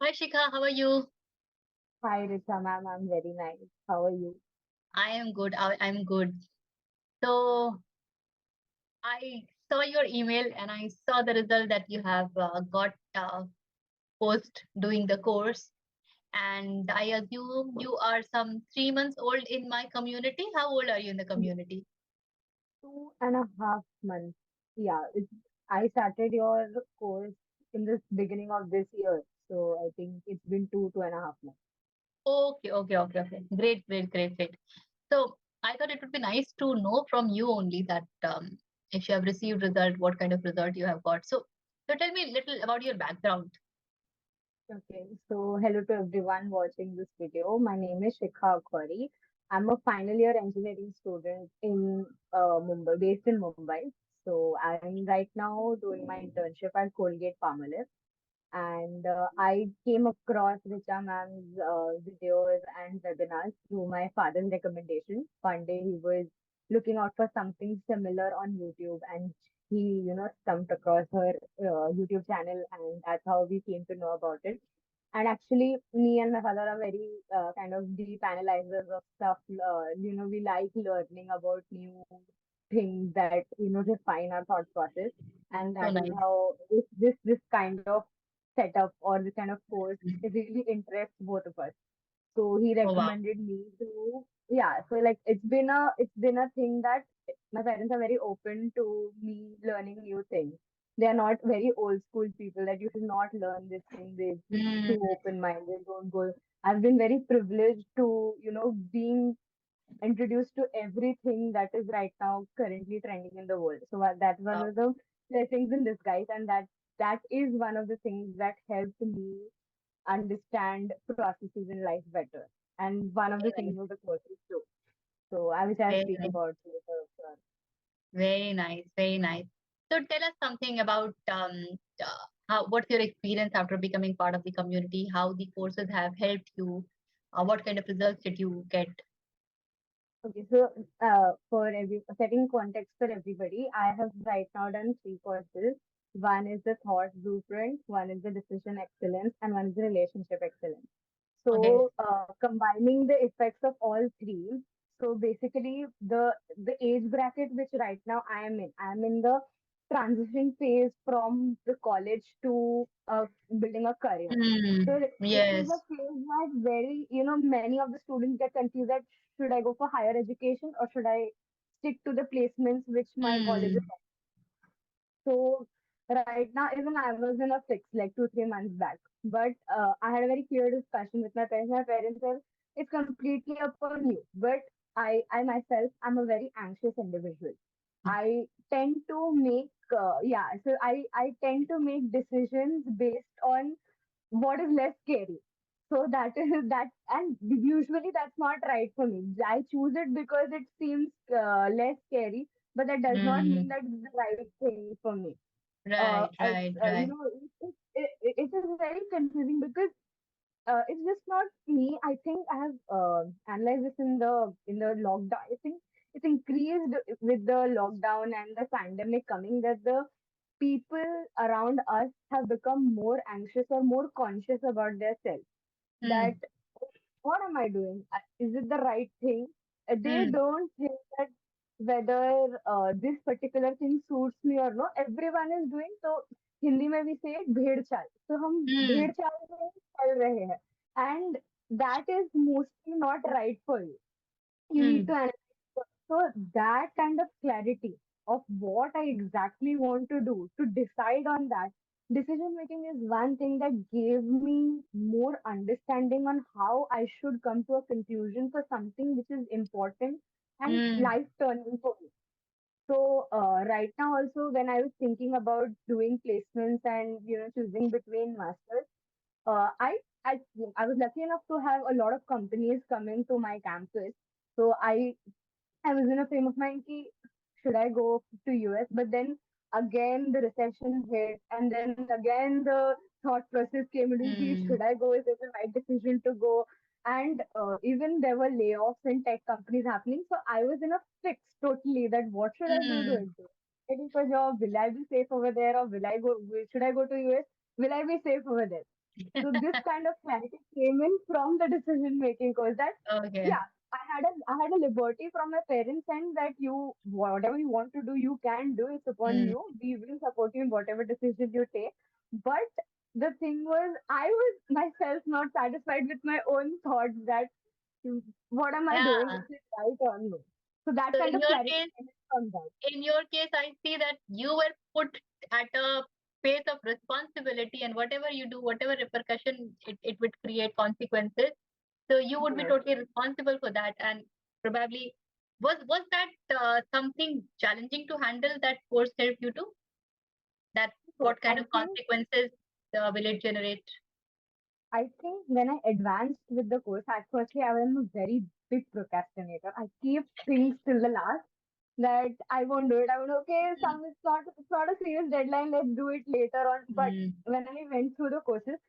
Hi Shikha, how are you? Hi, Richa ma'am. I'm very nice. How are you? I am good. I'm good. So I saw your email and I saw the result that you have got post doing the course. And I assume you are some 3 months old in my community. How old are you in the Yes. community? 2.5 months. Yeah, I started your course in this beginning of this year. So I think it's been 2.5 months. Okay. Great. So I thought it would be nice to know from you only that if you have received result, what kind of result you have got. So tell me a little about your background. Okay, so hello to everyone watching this video. My name is Shikha. I'm a final year engineering student in Mumbai, based in Mumbai. So I'm right now doing my internship at Colgate Palmolive. And I came across Richa ma'am's videos and webinars through my father's recommendation. One day he was looking out for something similar on YouTube, and he stumped across her YouTube channel, and that's how we came to know about it. And actually, me and my father are very kind of deep analyzers of stuff. We like learning about new things that refine our thought process, and So that is nice. how this kind of setup or this kind of course really interests both of us. So he Oh wow. recommended me to, yeah. So like it's been a thing that my parents are very open to me learning new things. They are not very old school people that you should not learn this thing. They just Mm, too open minded. Don't go. I've been very privileged to being introduced to everything that is right now currently trending in the world. So that's one wow. of the blessings in disguise, and that is one of the things that helped me understand processes in life better. And one of the Very things nice. was the courses too. So I which I'll Very speak nice. about later. Sure. Very nice. So tell us something about how what's your experience after becoming part of the community, how the courses have helped you, what kind of results did you get? Okay, so for every setting context for everybody, I have right now done three courses. One is the thought blueprint, one is the decision excellence, and one is the relationship excellence. Okay. So combining the effects of all three. So basically, the age bracket which right now I am in the transition phase from the college to building a career. Hmm. So this is a Yes. phase that many of the students get confused that should I go for higher education or should I stick to the placements which my college is. Hmm. So right now, even I was in a fix like 2-3 months back. But I had a very clear discussion with my parents. My parents said it's completely upon you. But I myself, I'm a very anxious individual. I tend to make I tend to make decisions based on what is less scary. So that is that, and usually that's not right for me. I choose it because it seems less scary, but that does not mean Hmm. that it's the right thing for me. Right, right, right. It is very confusing because it's just not me. I think I have analyzed this in the lockdown. I think it's increased with the lockdown and the pandemic coming that the people around us have become more anxious or more conscious about their self. That Hmm. what am I doing? Is it the right thing? They Hmm. don't think that whether this particular thing suits me or not. Everyone is doing so. Hindi में we say भेड़ चाल. So हम भेड़ Hmm. चाल में चल रहे हैं, and that is mostly not right for you. You need to Hmm. analyze. So that kind of clarity of what I exactly want to do, to decide on that decision making is one thing that gave me more understanding on how I should come to a conclusion for something which is important and Hmm. life turning for me. So right now also when I was thinking about doing placements and choosing between masters, uh, I I I was lucky enough to have a lot of companies coming to my campus. So I was in a frame of mind ki, should I go to US? But then again the recession hit, and then again the thought process came into ki, should Hmm. I go? Is it the right decision to go? And even there were layoffs in tech companies happening. So I was in a fix totally that what should I do to Hmm. it? Getting a job, will I be safe over there, or will I go? Should I go to US? Will I be safe over there? So this kind of clarity came in from the decision making course that Okay. yeah, I had a liberty from my parents and that you whatever you want to do you can do, it's upon Mm. you. We will support you in whatever decision you take. But the thing was I was myself not satisfied with my own thoughts that what am I doing? Yeah. Is it right or no? So that So kind of clarity came in from that. in your case, I see that you were put at a phase of responsibility, and whatever you do, whatever repercussion it would create consequences. So you would be Yes. totally responsible for that. And probably was that something challenging to handle that course helped you to? That So what kind of consequences will it generate? I think when I advanced with the course, at firstly I am a very big procrastinator. I keep things till the last that I won't do it. I won't okay, it's not a serious deadline, let's do it later on. But Mm, when I went through the courses,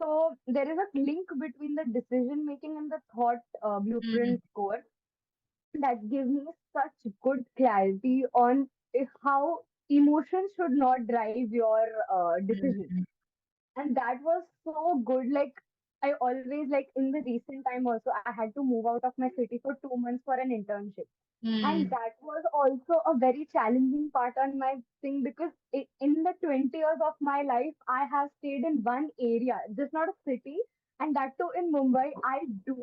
so there is a link between the decision making and the thought mm, blueprint course that gives me such good clarity on how emotions should not drive your decisions. mm, And that was so good. Like I always like in the recent time also I had to move out of my city for 2 months for an internship, and mm. that was also a very challenging part on my thing because in the 20 years of my life I have stayed in one area, just not a city, and that too in Mumbai. I do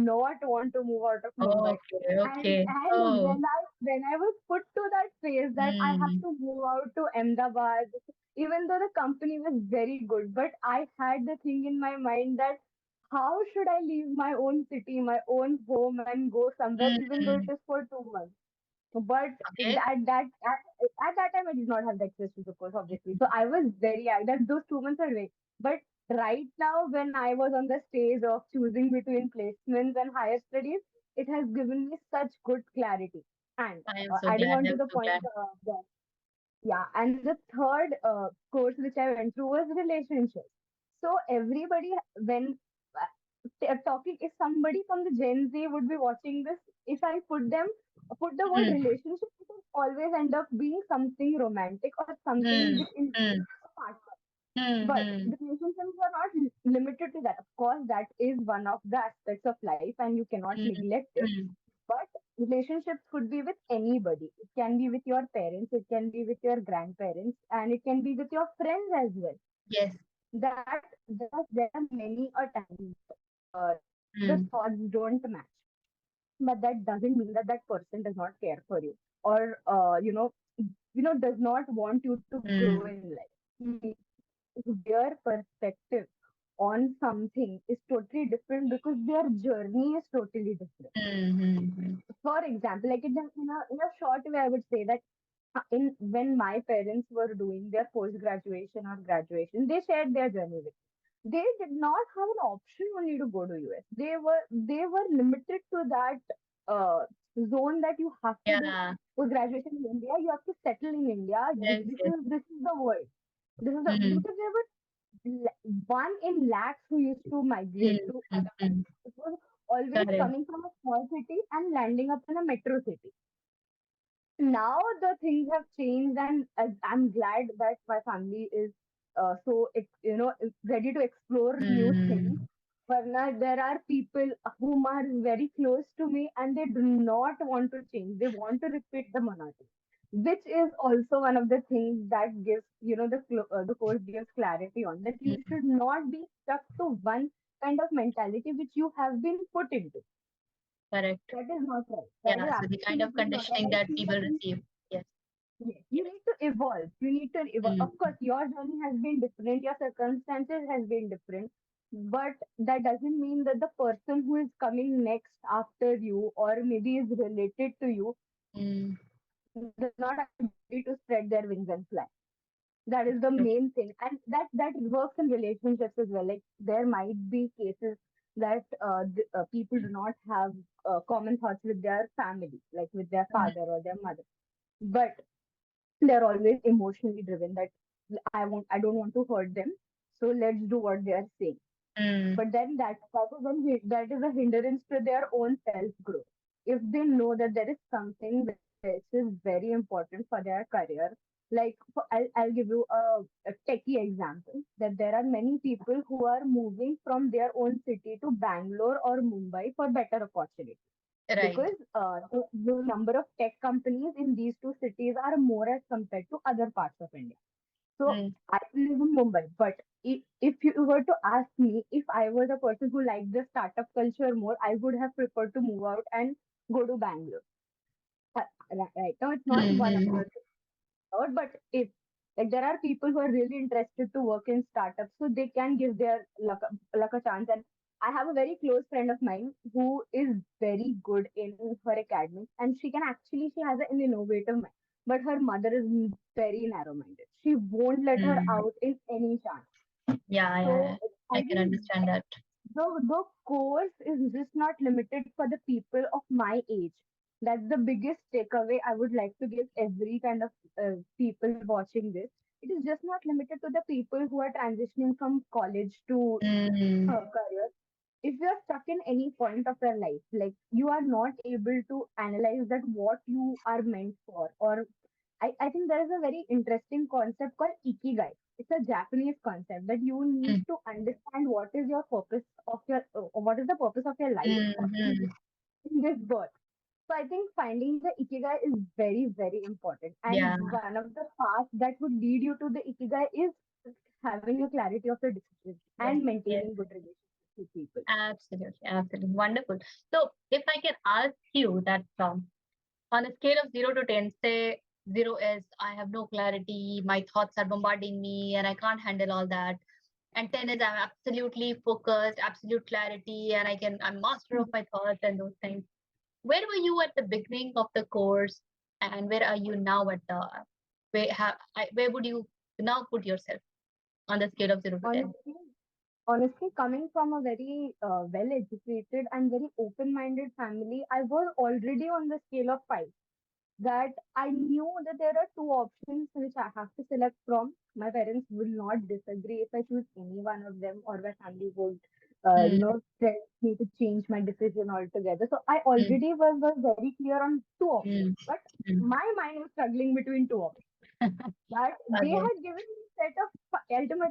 not want to move out of Mumbai. Okay, and okay. and Oh, when I was put to that phase that I have mm, to move out to Ahmedabad, even though the company was very good, but I had the thing in my mind that how should I leave my own city, my own home, and go somewhere, even though it mm. is for 2 months? But Okay. at that time, I did not have the access to the course, obviously. So I was very that those 2 months are great. But right now, when I was on the stage of choosing between placements and higher studies, it has given me such good clarity. And I am so adding glad. on to I'm the so point, glad. yeah, and the third course which I went through was relationships. So everybody, when talking, if somebody from the Gen Z would be watching this, if I put the word Mm, relationship, it will always end up being something romantic or something mm, which includes mm, a partner. mm, But mm, the relationships are not limited to that. Of course, that is one of the aspects of life, and you cannot mm, neglect it. mm. But relationships could be with anybody. It can be with your parents, it can be with your grandparents, and it can be with your friends as well. Yes. That there are many a times uh, the Mm, thoughts don't match, but that doesn't mean that that person does not care for you or does not want you to grow in mm, life. Their perspective on something is totally different because their journey is totally different. mm, mm, For example, like in a short way, I would say that in when my parents were doing their post graduation or graduation, they shared their journey with me. They did not have an option only to go to US. They were limited to that uh, zone that you have to do yeah. post graduation in India. You have to settle in India. This, Yes, this yes. is this is the world. This is the Mm, because there were one in lakhs who used to mm, migrate to mm, other mm. countries. It was always Correct. coming from a small city and landing up in a metro city. Now the things have changed, and I'm glad that my family is is ready to explore new things. Mm, But now there are people whom are very close to me, and they do not want to change. They want to repeat the monotony, which is also one of the things that gives the course gives clarity on that you mm. should not be stuck to one kind of mentality which you have been put into. Correct. That is not right. That is Yeah. So the kind of absolutely not right. conditioning I that feel people that receive. Yes, yes, you yes. need to evolve. You need to evolve. Mm, Of course, your journey has been different. Your circumstances has been different. But that doesn't mean that the person who is coming next after you or maybe is related to you mm. does not have the ability to spread their wings and fly. That is the True. main thing, and that works in relationships as well. Like there might be cases that people do not have common thoughts with their family, like with their Mm, father or their mother, but they're always emotionally driven. That I don't want to hurt them, so let's do what they are saying. mm, But then that is a hindrance to their own self growth. If they know that there is something which is very important for their career, I'll give you a techie example that there are many people who are moving from their own city to Bangalore or Mumbai for better opportunity Right. because the number of tech companies in these two cities are more as compared to other parts of India. So Mm, I live in Mumbai, but if you were to ask me if I was a person who liked the startup culture more, I would have preferred to move out and go to Bangalore. Right now, it's not mm, one of mm, the out, but if like there are people who are really interested to work in startups, so they can give their luck a chance. And I have a very close friend of mine who is very good in her academics, and she has an innovative mind, but her mother is very narrow-minded. She won't let her mm. out in any chance. Yeah, So I I can think understand that. the course is just not limited for the people of my age. That's the biggest takeaway I would like to give every kind of people watching this. It is just not limited to the people who are transitioning from college to Mm, career. If you are stuck in any point of your life, like you are not able to analyze that what you are meant for, or I think there is a very interesting concept called ikigai. It's a Japanese concept that you need mm, to understand what is the purpose of your life mm, mm. in this birth. So I think finding the ikigai is very, very important. Yeah, And one of the paths that would lead you to the ikigai is having a clarity of your decisions yes, and yes, maintaining good relationships with people. absolutely, absolutely. Wonderful. So, if I can ask you that on a scale of 0 to 10, say 0 is I have no clarity, my thoughts are bombarding me, and I can't handle all that. And 10 is I'm absolutely focused, absolute clarity, and I'm master of my thoughts and those things. Where were you at the beginning of the course, and where are you now at the where would you now put yourself on the scale of 0 to 10? Honestly, honestly, coming from a very well educated and very open minded family, I was already on the scale of 5. That I knew that there are two options which I have to select from. My parents will not disagree if I choose any one of them, or my family would, Mm, tell me to change my decision altogether. So I mm, already was very clear on two options, mm, but mm. my mind was struggling between two options that they Okay. had given me set of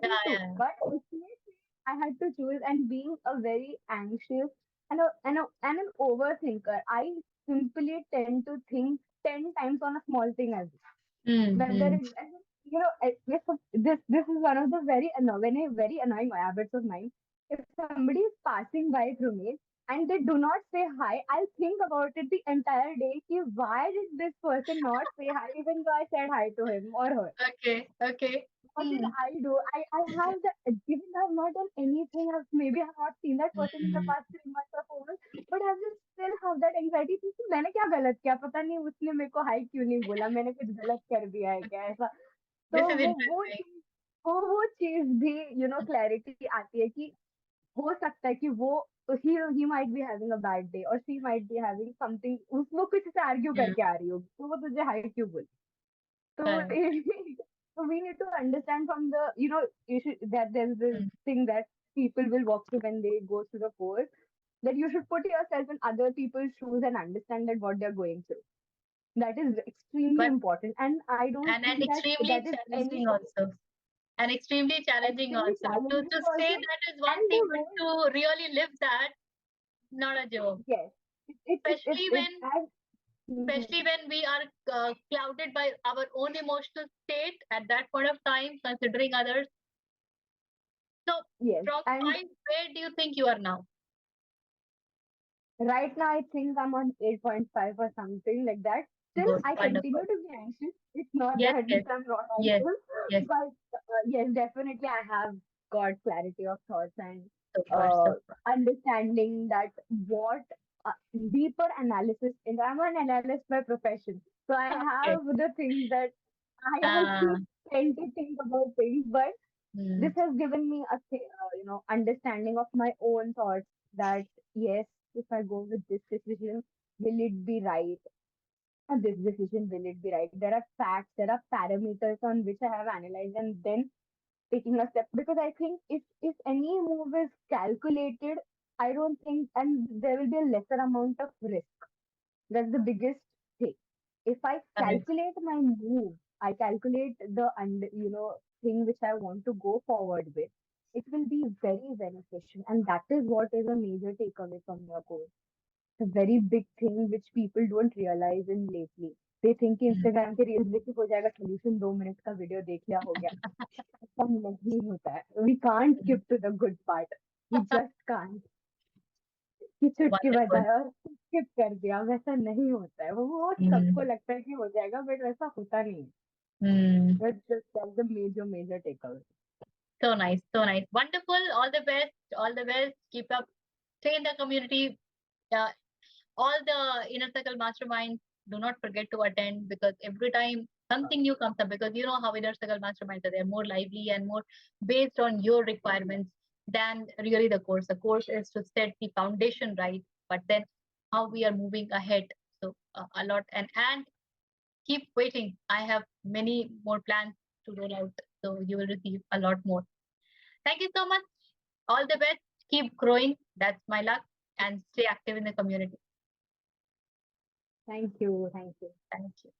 Yeah, ultimately two, yeah. but ultimately I had to choose. And being a very anxious and an overthinker, I simply tend to think 10 times on a small thing as Mm, whether mm, this is one of the very annoying habits of mine. If somebody is passing by through me and they do not say hi, I'll think about it the entire day. Ki, why did this person not say hi even though I said hi to him or her? okay, okay. What did Mm, I do? I have the even though I've not done anything, maybe I have not seen that person in the mm. past 3 months or 4 months, but I just still have that anxiety कि मैंने क्या गलत किया, पता नहीं उसने मेरे को हाई क्यों नहीं बोला, मैंने कुछ गलत कर दिया है क्या ऐसा. तो This is वो interesting. चीज वो चीज भी क्लैरिटी आती है कि हो सकता है कि वो he might be having a bad day or she might be having something, वो कुछ से आर्ग्यू Mm, करके आ रही होगी तो वो तुझे हाई क्यों बोली. So, correct. so we need to understand from the, that there's this Mm, thing that people will walk through when they go through the course, that you should put yourself in other people's shoes and understand that what they're going through. That is extremely but important. And I don't and think that extremely that is any challenging also. And extremely challenging extremely also. challenging To say also. that is one And thing, the but way, to really live that, not a joke. yes, Especially it when as, mhm, especially when we are clouded by our own emotional state at that point of time, considering others. So yes. from And five, where do you think you are now? right now, I think I'm on 8.5 or something like that. Still, Good, I wonderful. continue to be anxious. It's not Yes, that yes, I'm not yes, anxious, yes. but yes, definitely I have got clarity of thoughts and Super, uh, super. understanding that what deeper analysis. And I'm an analyst by profession, so I Okay. have the things that I Uh, also tend to think about things, but mm, this has given me understanding of my own thoughts that yes, if I go with this decision, will it be right? Or this decision, will it be right? There are facts, there are parameters on which I have analyzed and then taking a step, because I think if any move is calculated, I don't think, and there will be a lesser amount of risk. That's the biggest thing. If I correct. calculate my move, I calculate the thing which I want to go forward with, it will be very beneficial. And that is what is a major takeaway from your course. It's a very big thing which people don't realize in lately. They think कि Mm. Instagram के reels देखिए हो जाएगा solution, 2 minute का video देख लिया हो गया. ऐसा नहीं होता है. We can't Mm. skip to the good part. We just can't. कि चुटकी Wonderful. बजाया और स्किप कर दिया, वैसा नहीं होता है. वो सबको Mm. लगता है कि हो जाएगा, बट वैसा होता नहीं है. Mm. That's the major takeaway. So nice, so nice. Wonderful. All the best. All the best. Keep up. Stay in the community. Uh, all the inner circle masterminds, do not forget to attend, because every time something new comes up, because you know how inner circle masterminds are, they're more lively and more based on your requirements than really the course. The course is to set the foundation right, but then how we are moving ahead. So a lot, and keep waiting. I have many more plans to roll out, so you will receive a lot more. Thank you so much. All the best. Keep growing. That's my luck. And stay active in the community. Thank you. Thank you. Thank you.